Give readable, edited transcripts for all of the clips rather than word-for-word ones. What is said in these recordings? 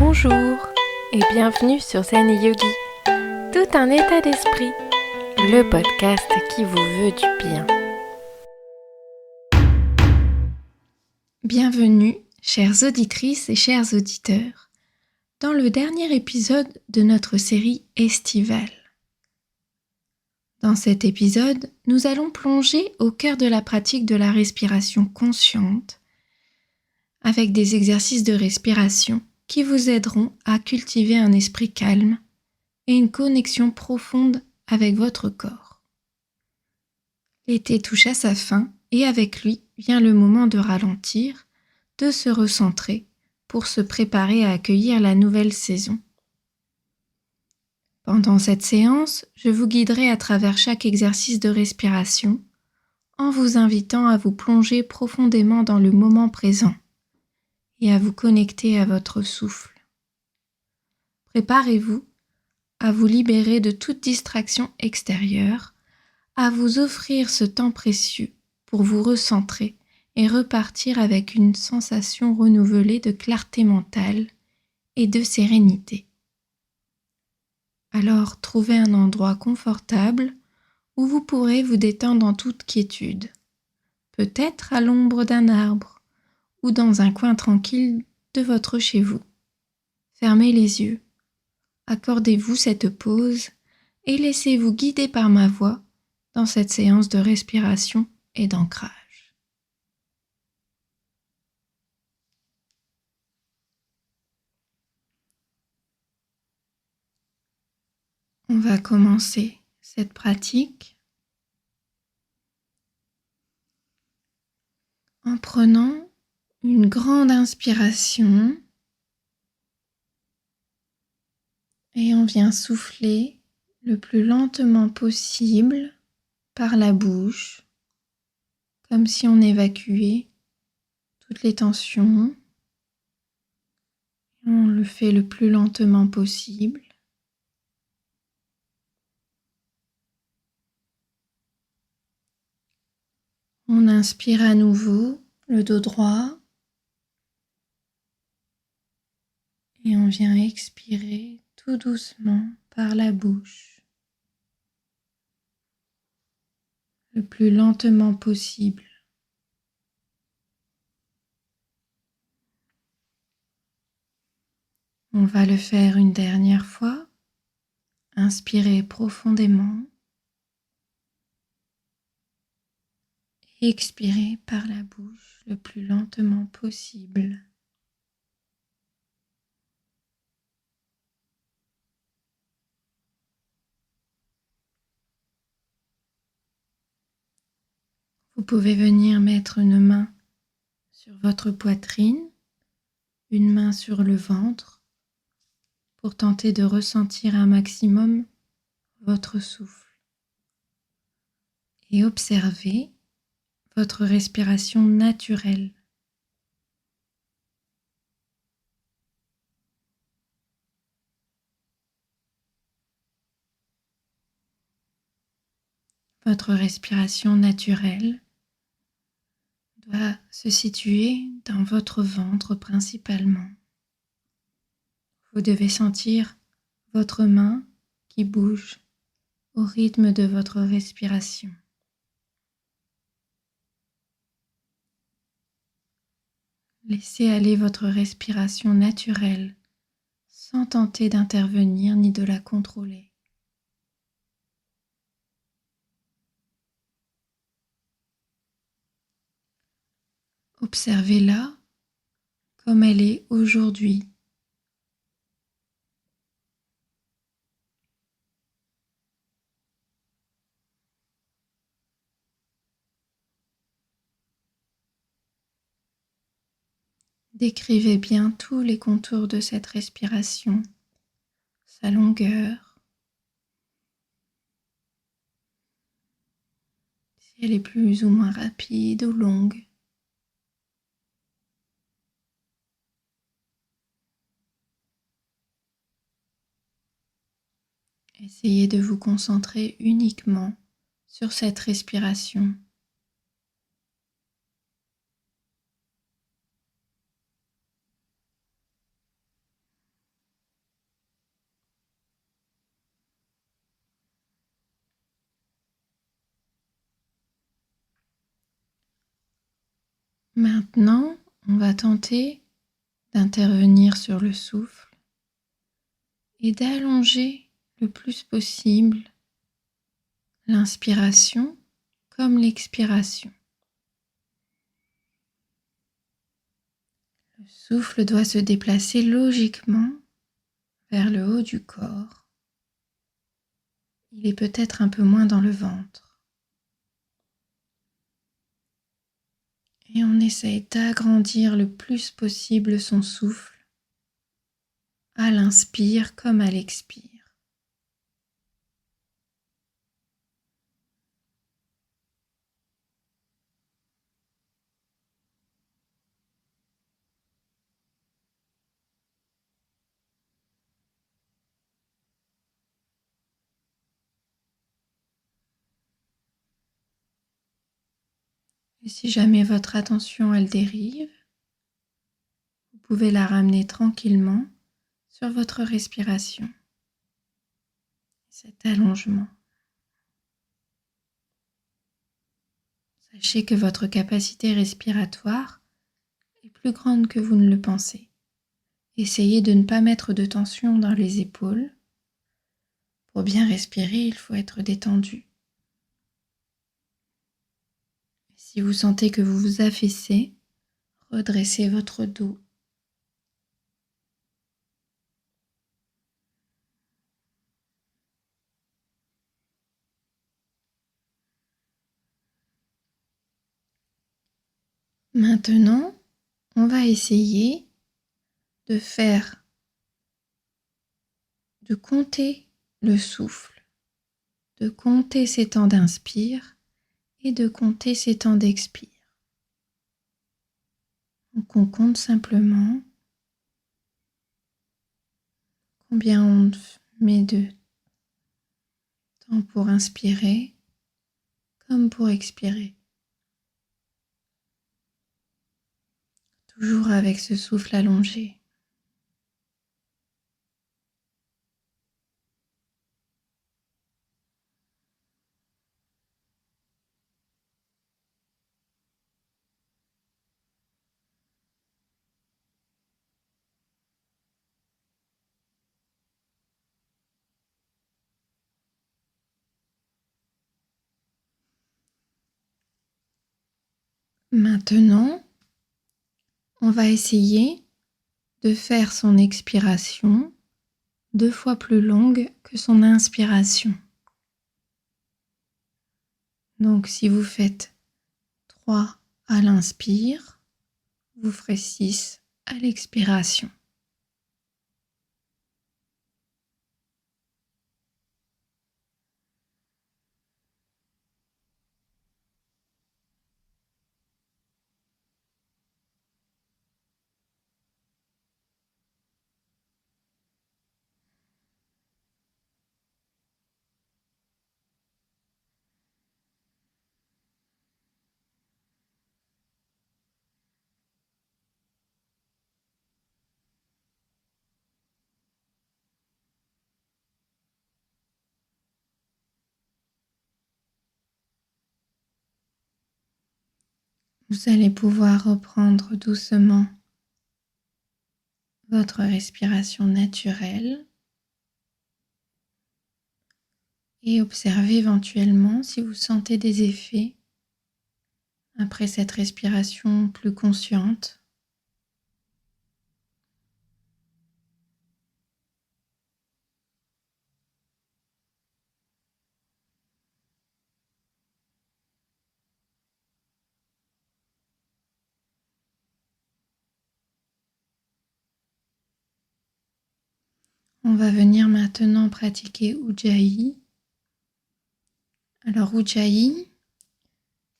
Bonjour et bienvenue sur Zen Yogi, tout un état d'esprit, le podcast qui vous veut du bien. Bienvenue, chères auditrices et chers auditeurs, dans le dernier épisode de notre série estivale. Dans cet épisode, nous allons plonger au cœur de la pratique de la respiration consciente avec des exercices de respiration qui vous aideront à cultiver un esprit calme et une connexion profonde avec votre corps. L'été touche à sa fin et avec lui vient le moment de ralentir, de se recentrer pour se préparer à accueillir la nouvelle saison. Pendant cette séance, je vous guiderai à travers chaque exercice de respiration en vous invitant à vous plonger profondément dans le moment présent et à vous connecter à votre souffle. Préparez-vous à vous libérer de toute distraction extérieure, à vous offrir ce temps précieux pour vous recentrer et repartir avec une sensation renouvelée de clarté mentale et de sérénité. Alors, trouvez un endroit confortable où vous pourrez vous détendre en toute quiétude, peut-être à l'ombre d'un arbre ou dans un coin tranquille de votre chez vous. Fermez les yeux, accordez-vous cette pause et laissez-vous guider par ma voix dans cette séance de respiration et d'ancrage. On va commencer cette pratique en prenant une grande inspiration et on vient souffler le plus lentement possible par la bouche, comme si on évacuait toutes les tensions. On le fait le plus lentement possible. On inspire à nouveau le dos droit et on vient expirer tout doucement par la bouche, le plus lentement possible. On va le faire une dernière fois. Inspirez profondément. Et expirez par la bouche le plus lentement possible. Vous pouvez venir mettre une main sur votre poitrine, une main sur le ventre, pour tenter de ressentir un maximum votre souffle et observer votre respiration naturelle. Votre respiration naturelle doit se situer dans votre ventre principalement. Vous devez sentir votre main qui bouge au rythme de votre respiration. Laissez aller votre respiration naturelle sans tenter d'intervenir ni de la contrôler. Observez-la comme elle est aujourd'hui. Décrivez bien tous les contours de cette respiration, sa longueur, si elle est plus ou moins rapide ou longue. Essayez de vous concentrer uniquement sur cette respiration. Maintenant, on va tenter d'intervenir sur le souffle et d'allonger le plus possible l'inspiration comme l'expiration. Le souffle doit se déplacer logiquement vers le haut du corps. Il est peut-être un peu moins dans le ventre. Et on essaye d'agrandir le plus possible son souffle à l'inspire comme à l'expire. Et si jamais votre attention elle dérive, vous pouvez la ramener tranquillement sur votre respiration, cet allongement. Sachez que votre capacité respiratoire est plus grande que vous ne le pensez. Essayez de ne pas mettre de tension dans les épaules. Pour bien respirer, il faut être détendu. Si vous sentez que vous vous affaissez, redressez votre dos. Maintenant, on va essayer de compter le souffle, de compter ses temps d'inspire et de compter ses temps d'expire. Donc on compte simplement combien on met de temps pour inspirer comme pour expirer. Toujours avec ce souffle allongé. Maintenant, on va essayer de faire son expiration 2 fois plus longue que son inspiration. Donc si vous faites 3 à l'inspire, vous ferez 6 à l'expiration. Vous allez pouvoir reprendre doucement votre respiration naturelle et observer éventuellement si vous sentez des effets après cette respiration plus consciente. On va venir maintenant pratiquer Ujjayi. Alors Ujjayi,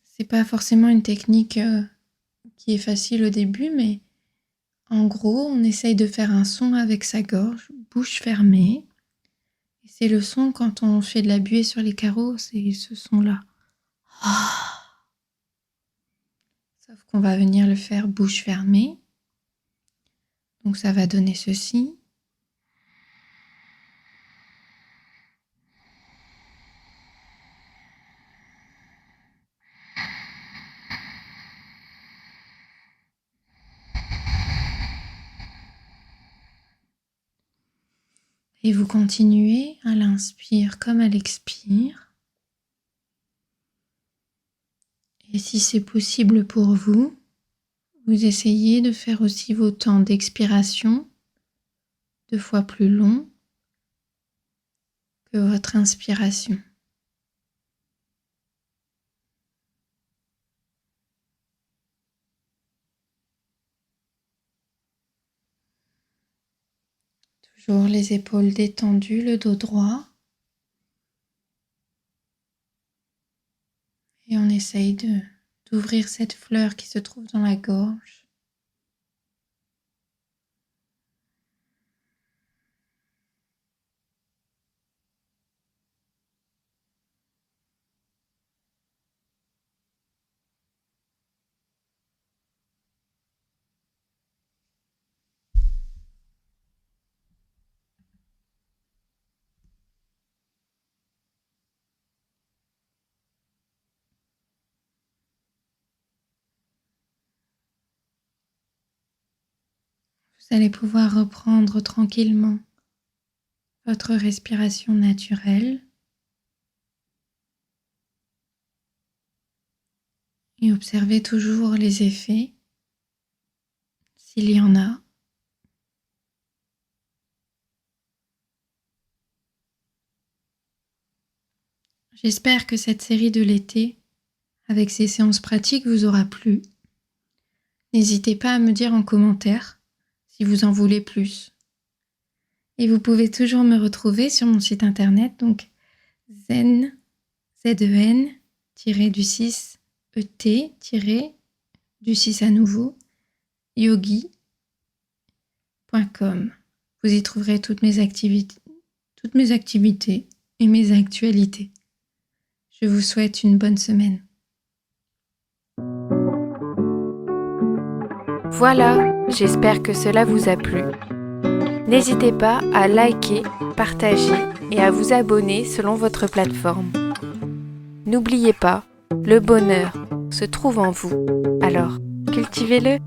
c'est pas forcément une technique qui est facile au début, mais en gros, on essaye de faire un son avec sa gorge, bouche fermée. Et c'est le son quand on fait de la buée sur les carreaux, c'est ce son-là. Sauf qu'on va venir le faire bouche fermée. Donc ça va donner ceci. Et vous continuez à l'inspire comme à l'expire. Et si c'est possible pour vous, vous essayez de faire aussi vos temps d'expiration 2 fois plus longs que votre inspiration. Toujours les épaules détendues, le dos droit. Et on essaye d'ouvrir cette fleur qui se trouve dans la gorge. Vous allez pouvoir reprendre tranquillement votre respiration naturelle et observer toujours les effets, s'il y en a. J'espère que cette série de l'été, avec ces séances pratiques, vous aura plu. N'hésitez pas à me dire en commentaire si vous en voulez plus. Et vous pouvez toujours me retrouver sur mon site internet, donc zen, zen-du6 et-du6 à nouveau, yogi.com. Vous y trouverez toutes mes activités et mes actualités. Je vous souhaite une bonne semaine. Voilà, j'espère que cela vous a plu. N'hésitez pas à liker, partager et à vous abonner selon votre plateforme. N'oubliez pas, le bonheur se trouve en vous, alors cultivez-le.